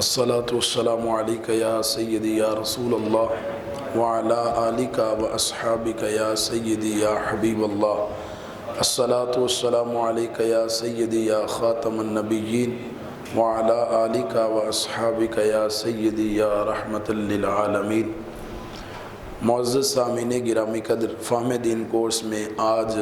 الصلاۃ والسلام علیک یا سیدی یا رسول اللہ وعلی آلک و اصحابک یا سیدی یا حبیب اللہ۔ الصلاۃ والسلام علیک یا سیدی یا خاتم النبیین وعلی آلک و اصحابک یا سیدی یا رحمت للعالمین۔ معزز سامعین گرامی قدر، فہم دین کورس میں آج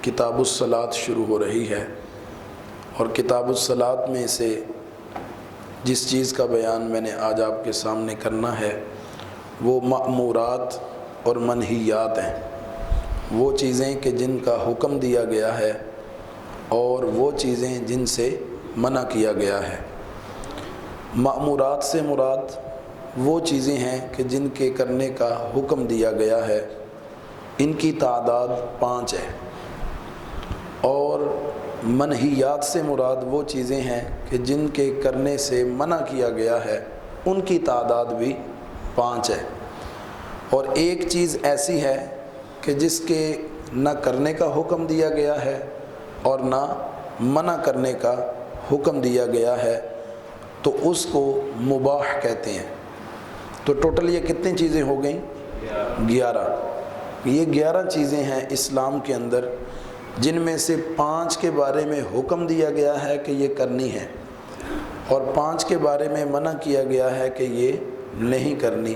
کتاب الصلاۃ شروع ہو رہی ہے، اور کتاب الصلاۃ میں سے جس چیز کا بیان میں نے آج آپ کے سامنے کرنا ہے وہ مأمورات اور منہیات ہیں، وہ چیزیں کہ جن کا حکم دیا گیا ہے اور وہ چیزیں جن سے منع کیا گیا ہے۔ مأمورات سے مراد وہ چیزیں ہیں کہ جن کے کرنے کا حکم دیا گیا ہے، ان کی تعداد 5 ہے، اور منہیات سے مراد وہ چیزیں ہیں کہ جن کے کرنے سے منع کیا گیا ہے، ان کی تعداد بھی 5 ہے۔ اور ایک چیز ایسی ہے کہ جس کے نہ کرنے کا حکم دیا گیا ہے اور نہ منع کرنے کا حکم دیا گیا ہے، تو اس کو مباح کہتے ہیں۔ تو ٹوٹل یہ کتنی چیزیں ہو گئیں؟ 11۔ یہ 11 چیزیں ہیں اسلام کے اندر، جن میں سے 5 کے بارے میں حکم دیا گیا ہے کہ یہ کرنی ہے، اور 5 کے بارے میں منع کیا گیا ہے کہ یہ نہیں کرنی،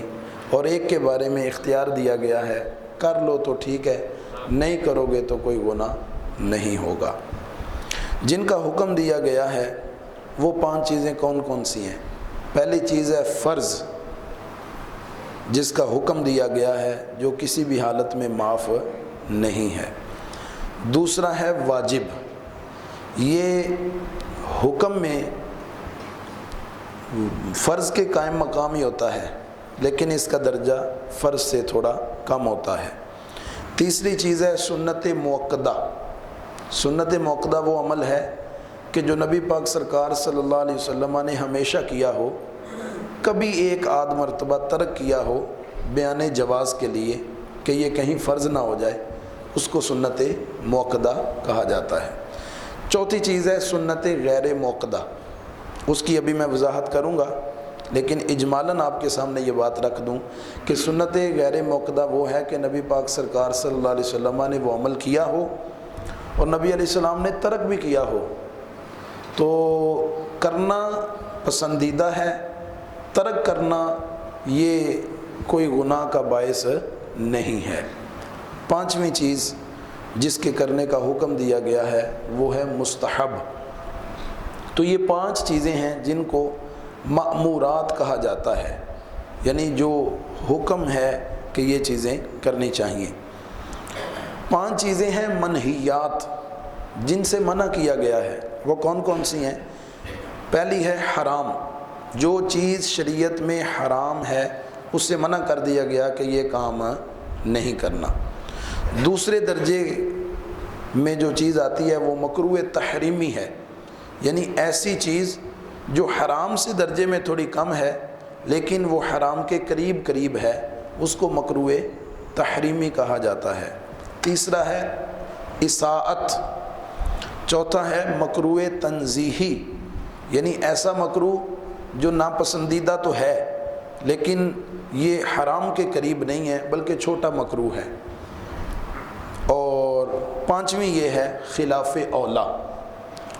اور ایک کے بارے میں اختیار دیا گیا ہے کر لو تو ٹھیک ہے، نہیں کرو گے تو کوئی گناہ نہیں ہوگا۔ جن کا حکم دیا گیا ہے وہ 5 چیزیں کون کون سی ہیں؟ پہلی چیز ہے فرض، جس کا حکم دیا گیا ہے، جو کسی بھی حالت میں معاف نہیں ہے۔ دوسرا ہے واجب، یہ حکم میں فرض کے قائم مقام ہی ہوتا ہے، لیکن اس کا درجہ فرض سے تھوڑا کم ہوتا ہے۔ تیسری چیز ہے سنت موقدہ۔ سنت موقدہ وہ عمل ہے کہ جو نبی پاک سرکار صلی اللہ علیہ وسلم نے ہمیشہ کیا ہو، کبھی ایک آدھ مرتبہ ترک کیا ہو بیان جواز کے لیے کہ یہ کہیں فرض نہ ہو جائے، اس کو سنت موقدہ کہا جاتا ہے۔ چوتھی چیز ہے سنت غیر موقدہ، اس کی ابھی میں وضاحت کروں گا، لیکن اجمالاً آپ کے سامنے یہ بات رکھ دوں کہ سنت غیر موقدہ وہ ہے کہ نبی پاک سرکار صلی اللہ علیہ وسلم نے وہ عمل کیا ہو اور نبی علیہ السلام نے ترک بھی کیا ہو، تو کرنا پسندیدہ ہے، ترک کرنا یہ کوئی گناہ کا باعث نہیں ہے۔ 5ویں چیز جس کے کرنے کا حکم دیا گیا ہے وہ ہے مستحب۔ تو یہ 5 چیزیں ہیں جن کو مأمورات کہا جاتا ہے، یعنی جو حکم ہے کہ یہ چیزیں کرنی چاہیے۔ 5 چیزیں ہیں منہیات، جن سے منع کیا گیا ہے، وہ کون کون سی ہیں؟ پہلی ہے حرام، جو چیز شریعت میں حرام ہے اس سے منع کر دیا گیا کہ یہ کام نہیں کرنا۔ دوسرے درجے میں جو چیز آتی ہے وہ مکروہ تحریمی ہے، یعنی ایسی چیز جو حرام سے درجے میں تھوڑی کم ہے لیکن وہ حرام کے قریب قریب ہے، اس کو مکروہ تحریمی کہا جاتا ہے۔ تیسرا ہے اساءت۔ چوتھا ہے مکروہ تنزیہی، یعنی ایسا مکروہ جو ناپسندیدہ تو ہے لیکن یہ حرام کے قریب نہیں ہے بلکہ چھوٹا مکروہ ہے۔ اور 5ویں یہ ہے خلاف اولا۔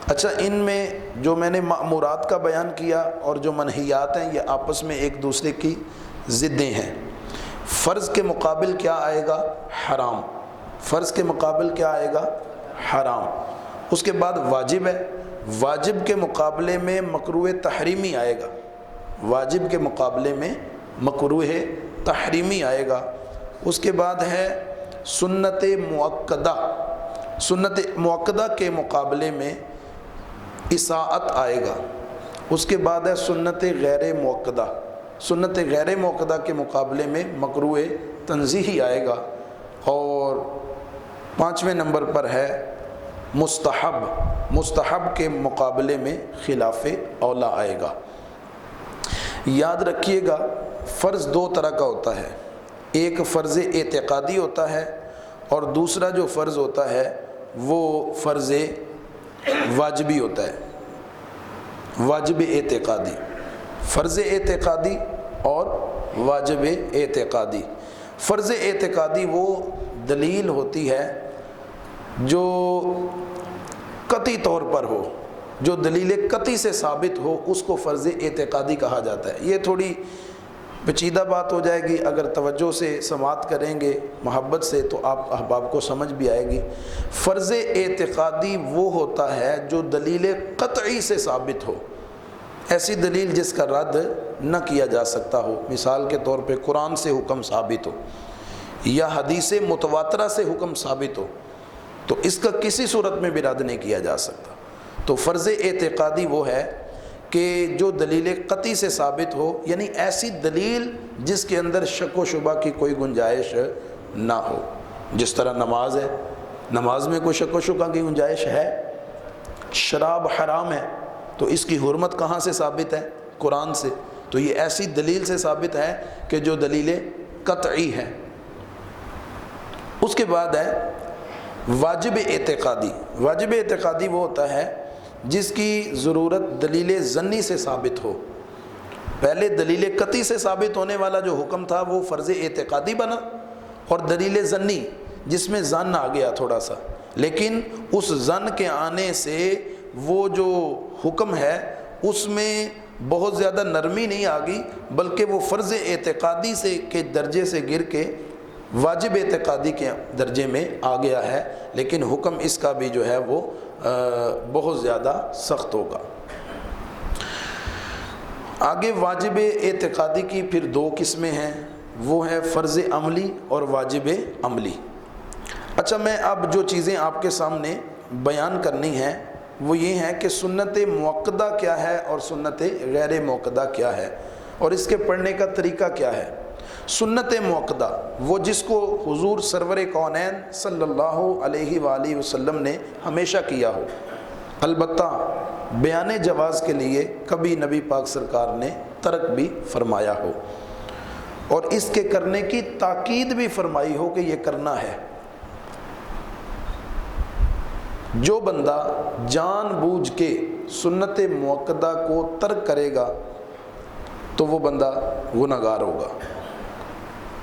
اچھا، ان میں جو میں نے مأمورات کا بیان کیا اور جو منہیات ہیں یہ آپس میں ایک دوسرے کی ضدیں ہیں۔ فرض کے مقابل کیا آئے گا؟ حرام۔ فرض کے مقابل کیا آئے گا؟ حرام۔ اس کے بعد واجب ہے، واجب کے مقابلے میں مکروہ تحریمی آئے گا، واجب کے مقابلے میں مکروہ تحریمی آئے گا۔ اس کے بعد ہے سنت مؤکدہ، سنت مؤکدہ کے مقابلے میں اساءت آئے گا۔ اس کے بعد ہے سنت غیر مؤکدہ، سنت غیر مؤکدہ کے مقابلے میں مکروہ تنزیہی آئے گا۔ اور 5ویں نمبر پر ہے مستحب، مستحب کے مقابلے میں خلاف اولا آئے گا۔ یاد رکھیے گا فرض 2 طرح کا ہوتا ہے، ایک فرض اعتقادی ہوتا ہے اور دوسرا جو فرض ہوتا ہے وہ فرض واجبی ہوتا ہے، واجب اعتقادی۔ فرض اعتقادی اور واجب اعتقادی۔ فرض اعتقادی وہ دلیل ہوتی ہے جو قطعی طور پر ہو، جو دلیل قطعی سے ثابت ہو، اس کو فرض اعتقادی کہا جاتا ہے۔ یہ تھوڑی پیچیدہ بات ہو جائے گی، اگر توجہ سے سماعت کریں گے محبت سے تو آپ احباب کو سمجھ بھی آئے گی۔ فرض اعتقادی وہ ہوتا ہے جو دلیل قطعی سے ثابت ہو، ایسی دلیل جس کا رد نہ کیا جا سکتا ہو۔ مثال کے طور پہ قرآن سے حکم ثابت ہو یا حدیث متواترہ سے حکم ثابت ہو تو اس کا کسی صورت میں بھی رد نہیں کیا جا سکتا۔ تو فرض اعتقادی وہ ہے کہ جو دلیل قطعی سے ثابت ہو، یعنی ایسی دلیل جس کے اندر شک و شبہ کی کوئی گنجائش نہ ہو۔ جس طرح نماز ہے، نماز میں کوئی شک و شبہ کی گنجائش ہے۔ شراب حرام ہے تو اس کی حرمت کہاں سے ثابت ہے؟ قرآن سے۔ تو یہ ایسی دلیل سے ثابت ہے کہ جو دلیل قطعی ہے۔ اس کے بعد ہے واجب اعتقادی۔ واجب اعتقادی وہ ہوتا ہے جس کی ضرورت دلیل ظنی سے ثابت ہو۔ پہلے دلیل قطعی سے ثابت ہونے والا جو حکم تھا وہ فرض اعتقادی بنا، اور دلیل ظنی جس میں ظن آ گیا تھوڑا سا، لیکن اس ظن کے آنے سے وہ جو حکم ہے اس میں بہت زیادہ نرمی نہیں آ گئی، بلکہ وہ فرض اعتقادی سے کے درجے سے گر کے واجب اعتقادی کے درجے میں آ گیا ہے، لیکن حکم اس کا بھی جو ہے وہ بہت زیادہ سخت ہوگا۔ آگے واجب اعتقادی کی پھر دو قسمیں ہیں، وہ ہے فرض عملی اور واجب عملی۔ اچھا، میں اب جو چیزیں آپ کے سامنے بیان کرنی ہیں وہ یہ ہیں کہ سنت موقدہ کیا ہے اور سنت غیر موقدہ کیا ہے، اور اس کے پڑھنے کا طریقہ کیا ہے۔ سنت موقدہ وہ جس کو حضور سرور کونین صلی اللہ علیہ وآلہ وسلم نے ہمیشہ کیا ہو، البتہ بیان جواز کے لیے کبھی نبی پاک سرکار نے ترک بھی فرمایا ہو، اور اس کے کرنے کی تاکید بھی فرمائی ہو کہ یہ کرنا ہے۔ جو بندہ جان بوجھ کے سنت موقدہ کو ترک کرے گا تو وہ بندہ گنہگار ہوگا،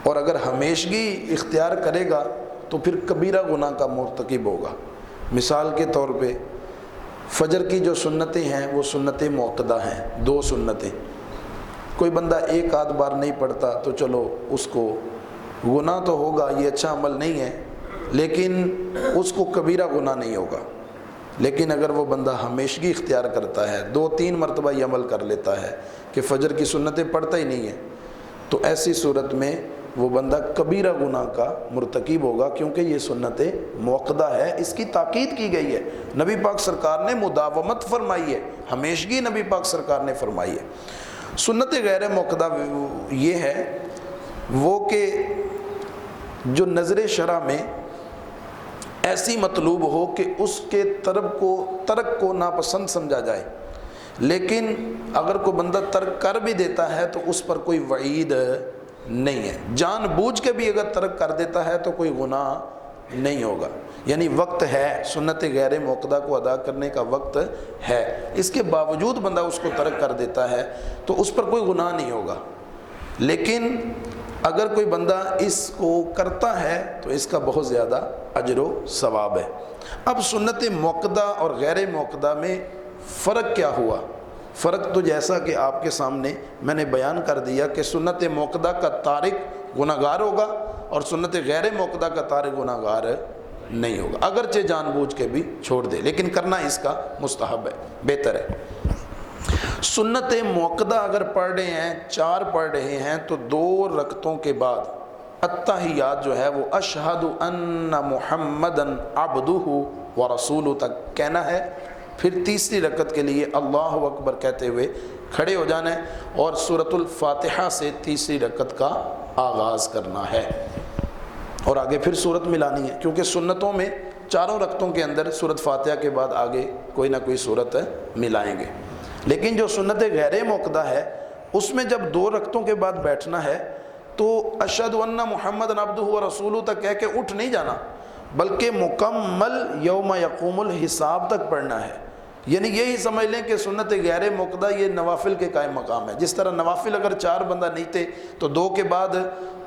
اور اگر ہمیشگی اختیار کرے گا تو پھر کبیرہ گناہ کا مرتکب ہوگا۔ مثال کے طور پہ فجر کی جو سنتیں ہیں وہ سنت موقدہ ہیں، دو سنتیں۔ کوئی بندہ ایک آدھ بار نہیں پڑھتا تو چلو اس کو گناہ تو ہوگا، یہ اچھا عمل نہیں ہے، لیکن اس کو کبیرہ گناہ نہیں ہوگا۔ لیکن اگر وہ بندہ ہمیشگی اختیار کرتا ہے، 2-3 مرتبہ یہ عمل کر لیتا ہے کہ فجر کی سنتیں پڑھتا ہی نہیں ہے، تو ایسی صورت میں وہ بندہ کبیرہ گناہ کا مرتکب ہوگا، کیونکہ یہ سنت موقدہ ہے، اس کی تاکید کی گئی ہے۔ نبی پاک سرکار نے مداومت فرمائی ہے، ہمیشگی نبی پاک سرکار نے فرمائی ہے۔ سنت غیر موقدہ یہ ہے وہ کہ جو نظر شرع میں ایسی مطلوب ہو کہ اس کے ترک کو ناپسند سمجھا جائے، لیکن اگر کوئی بندہ ترک کر بھی دیتا ہے تو اس پر کوئی وعید نہیں ہے۔ جان بوجھ کے بھی اگر ترک کر دیتا ہے تو کوئی گناہ نہیں ہوگا، یعنی وقت ہے، سنت غیر موقدہ کو ادا کرنے کا وقت ہے، اس کے باوجود بندہ اس کو ترک کر دیتا ہے تو اس پر کوئی گناہ نہیں ہوگا۔ لیکن اگر کوئی بندہ اس کو کرتا ہے تو اس کا بہت زیادہ اجر و ثواب ہے۔ اب سنت موقدہ اور غیر موقدہ میں فرق کیا ہوا؟ فرق تو جیسا کہ آپ کے سامنے میں نے بیان کر دیا کہ سنت موقدہ کا تارک گناہگار ہوگا اور سنت غیر موقدہ کا تارک گناہگار نہیں ہوگا، اگرچہ جان بوجھ کے بھی چھوڑ دے، لیکن کرنا اس کا مستحب ہے، بہتر ہے۔ سنت موقدہ اگر پڑھ رہے ہیں، 4 پڑھ رہے ہیں، تو 2 رکعتوں کے بعد التحیات جو ہے وہ اشہد ان محمدن عبدہ ورسولہ تک کہنا ہے، پھر تیسری رکعت کے لیے اللہ اکبر کہتے ہوئے کھڑے ہو جانا ہے، اور سورۃ الفاتحہ سے تیسری رکعت کا آغاز کرنا ہے، اور آگے پھر سورت ملانی ہے، کیونکہ سنتوں میں 4 رکعتوں کے اندر سورۃ فاتحہ کے بعد آگے کوئی نہ کوئی سورت ملائیں گے۔ لیکن جو سنت غیر موقدہ ہے اس میں جب 2 رکعتوں کے بعد بیٹھنا ہے تو اشہد ان محمد عبدہ ورسولہ تک کہہ کے اٹھ نہیں جانا، بلکہ مکمل یوم یقوم الحساب تک پڑھنا ہے، یعنی یہی سمجھ لیں کہ سنت غیر موقدہ یہ نوافل کے قائم مقام ہے. جس طرح نوافل اگر 4 بندہ نہیں تھے تو 2 کے بعد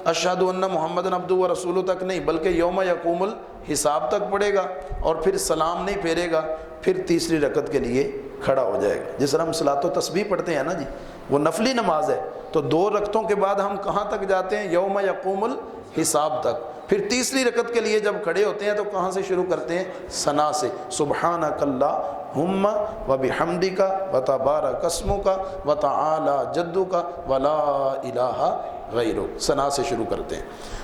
اشہد ان محمد عبدہ و رسولہ تک نہیں بلکہ یوم یقوم الحساب تک پڑھے گا اور پھر سلام نہیں پھیرے گا, پھر تیسری رکعت کے لیے کھڑا ہو جائے گا. جس طرح ہم صلاۃ و تسبیح پڑھتے ہیں نا جی, وہ نفلی نماز ہے, تو 2 رکعتوں کے بعد ہم کہاں تک جاتے ہیں؟ یوم یقوم الحساب تک. پھر تیسری رکعت کے لیے جب کھڑے ہوتے ہیں تو کہاں سے شروع کرتے ہیں؟ ثنا سے. سبحانک اللہم و بحمدک و تبارک اسمک و تعالی جدک و لا الہ غیرک, ثنا سے شروع کرتے ہیں.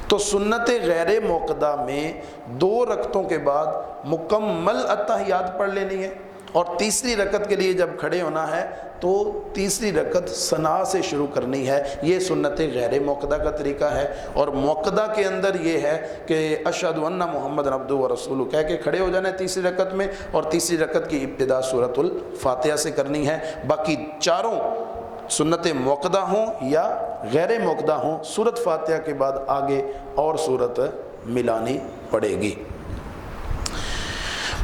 تو سنت غیر موقدہ میں 2 رکعتوں کے بعد مکمل اتحیات پڑھ لینی ہے, اور تیسری رکعت کے لیے جب کھڑے ہونا ہے تو تیسری رکعت ثنا سے شروع کرنی ہے. یہ سنت غیر موقدہ کا طریقہ ہے. اور موقدہ کے اندر یہ ہے کہ اشہد ان محمد عبدہ و رسولہ کہہ کے کھڑے ہو جانا ہے تیسری رکعت میں, اور تیسری رکعت کی ابتدا سورۃ الفاتحہ سے کرنی ہے. باقی چاروں سنت موقدہ ہوں یا غیر موقدہ ہوں, سورۃ فاتحہ کے بعد آگے اور سورت ملانی پڑے گی.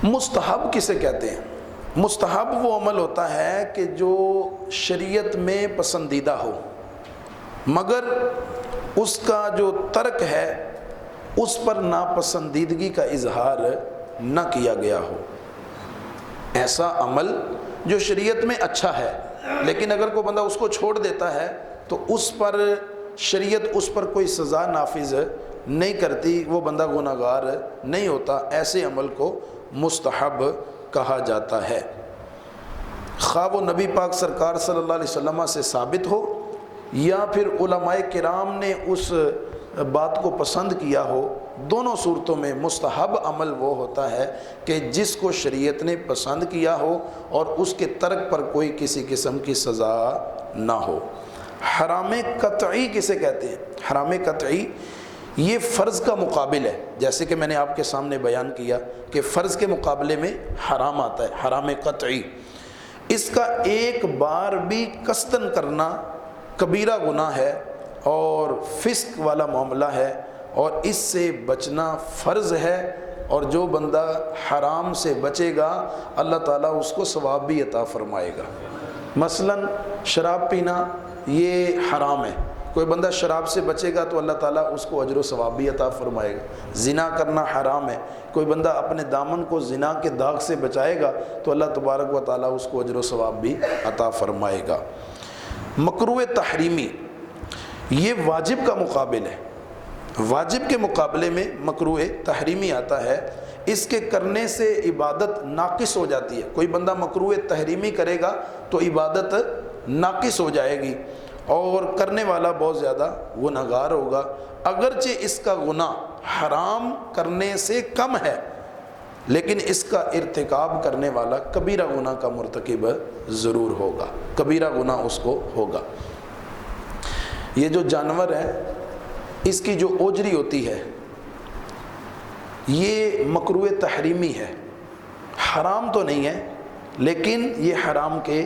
مستحب کسے کہتے ہیں؟ مستحب وہ عمل ہوتا ہے کہ جو شریعت میں پسندیدہ ہو مگر اس کا جو ترک ہے اس پر ناپسندیدگی کا اظہار نہ کیا گیا ہو. ایسا عمل جو شریعت میں اچھا ہے لیکن اگر کوئی بندہ اس کو چھوڑ دیتا ہے تو اس پر شریعت اس پر کوئی سزا نافذ نہیں کرتی, وہ بندہ گناہ گار نہیں ہوتا. ایسے عمل کو مستحب کہا جاتا ہے, خواہ وہ نبی پاک سرکار صلی اللہ علیہ وسلم سے ثابت ہو یا پھر علماء کرام نے اس بات کو پسند کیا ہو. دونوں صورتوں میں مستحب عمل وہ ہوتا ہے کہ جس کو شریعت نے پسند کیا ہو اور اس کے ترک پر کوئی کسی قسم کی سزا نہ ہو. حرام قطعی کسے کہتے ہیں؟ حرام قطعی یہ فرض کا مقابل ہے, جیسے کہ میں نے آپ کے سامنے بیان کیا کہ فرض کے مقابلے میں حرام آتا ہے, حرام قطعی. اس کا ایک بار بھی قصدن کرنا کبیرہ گناہ ہے اور فسق والا معاملہ ہے, اور اس سے بچنا فرض ہے. اور جو بندہ حرام سے بچے گا اللہ تعالیٰ اس کو ثواب بھی عطا فرمائے گا. مثلا شراب پینا یہ حرام ہے, کوئی بندہ شراب سے بچے گا تو اللہ تعالیٰ اس کو اجر و ثواب بھی عطا فرمائے گا. زنا کرنا حرام ہے, کوئی بندہ اپنے دامن کو زنا کے داغ سے بچائے گا تو اللہ تبارک و تعالیٰ اس کو اجر و ثواب بھی عطا فرمائے گا. مکروہ تحریمی یہ واجب کا مقابل ہے, واجب کے مقابلے میں مکروہ تحریمی آتا ہے. اس کے کرنے سے عبادت ناقص ہو جاتی ہے. کوئی بندہ مکروہ تحریمی کرے گا تو عبادت ناقص ہو جائے گی اور کرنے والا بہت زیادہ گناہ گار ہوگا, اگرچہ اس کا گناہ حرام کرنے سے کم ہے لیکن اس کا ارتکاب کرنے والا کبیرہ گناہ کا مرتکب ضرور ہوگا, کبیرہ گناہ اس کو ہوگا. یہ جو جانور ہے اس کی جو اوجری ہوتی ہے یہ مکروہ تحریمی ہے, حرام تو نہیں ہے لیکن یہ حرام کے